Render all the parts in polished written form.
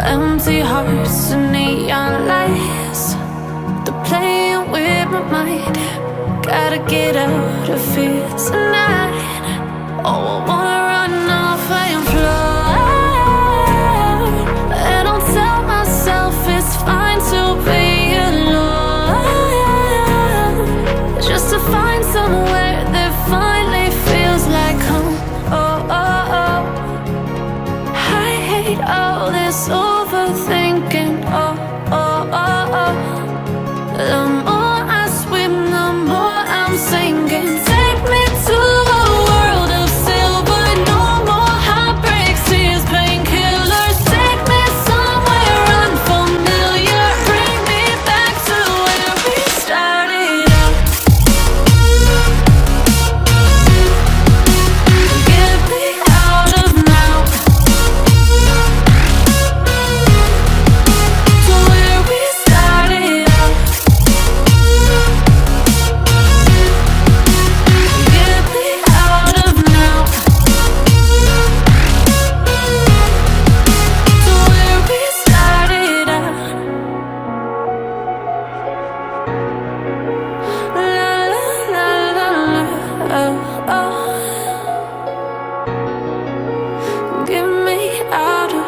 Empty hearts and neon lights, they're playing with my mind. Gotta get out of here tonight. Oh, I wanna run off and fly. And I'll tell myself it's fine to be alone, just to find somewhere that finally feels like home. Oh, oh, oh. I hate all this overthinking. Oh, oh, oh, oh. The more I swim, the more I'm sinking. Take me to a world of silver. No more heartbreaks, tears, painkillers. Take me somewhere unfamiliar. Bring me back to where we started out. Get me out of now, to where we started out. Get me out of now, to where we started out. La la la la la, oh, oh. Get me out of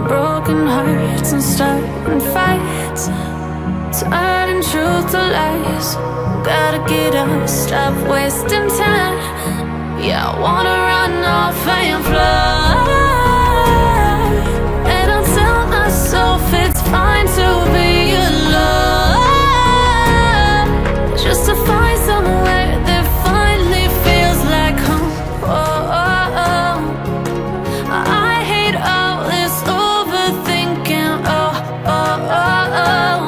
broken hearts and starting fights, turning truth to lies. Gotta get up, stop wasting time. Yeah, I wanna run off and fly. And I'll tell myself it's fine to be alone, just to find somewhere that finally feels like home. Oh, oh, oh. I hate all this overthinking. Oh, oh, oh, oh.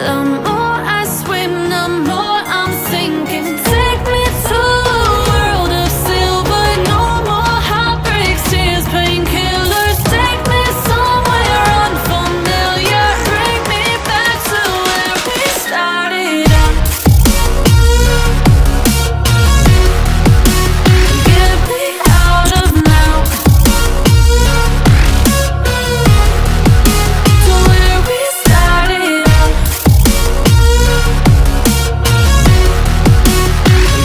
The more I swim, the more I'm sinking. Take me to a world of silver. No more heartbreaks, tears, painkillers. Take me somewhere unfamiliar. Bring me back to where we started out. Get me out of now, to where we started out.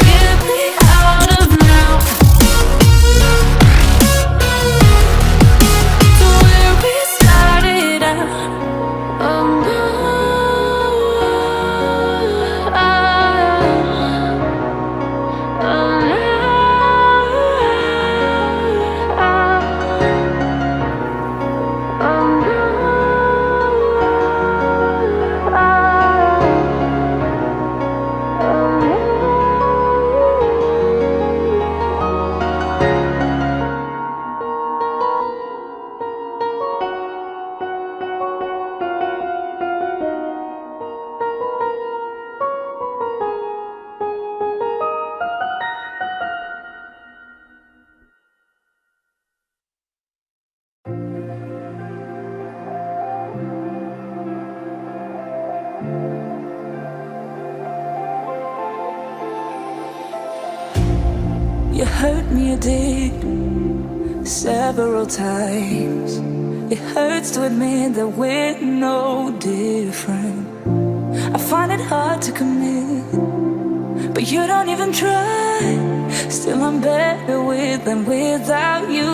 Get me out of now, to where we started out. Oh no, oh, You hurt me, you did, several times. It hurts to admit that we're no different. I find it hard to commit, but you don't even try. Still I'm better with than without you.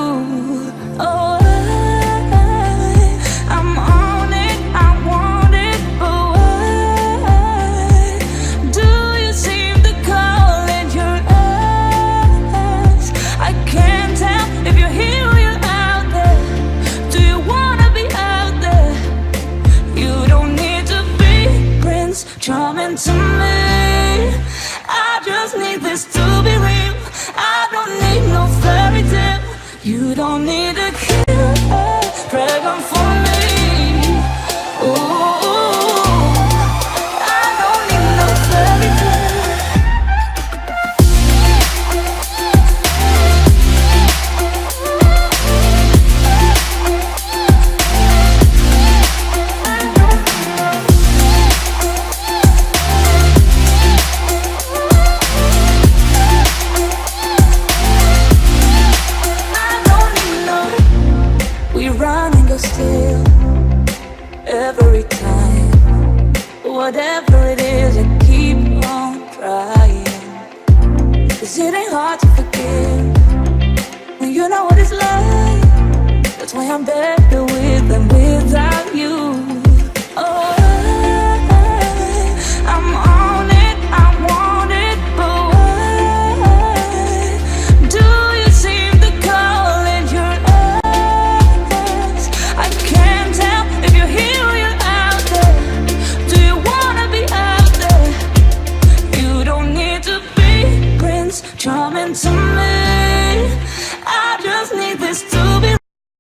Oh, I'm on it, I want it, but why do you seem to call in your eyes? I can't tell if you're here or you're out there. Do you wanna be out there? You don't need to be Prince Charming to me. I just need this to be real. I don't need no fairy tale. You don't need a killer dragon for me. Ooh, I don't need no fairy tale. We run and go still. whatever it is, I keep on trying. 'Cause it ain't hard to forgive when you know what it's like. That's why I'm better with than without you.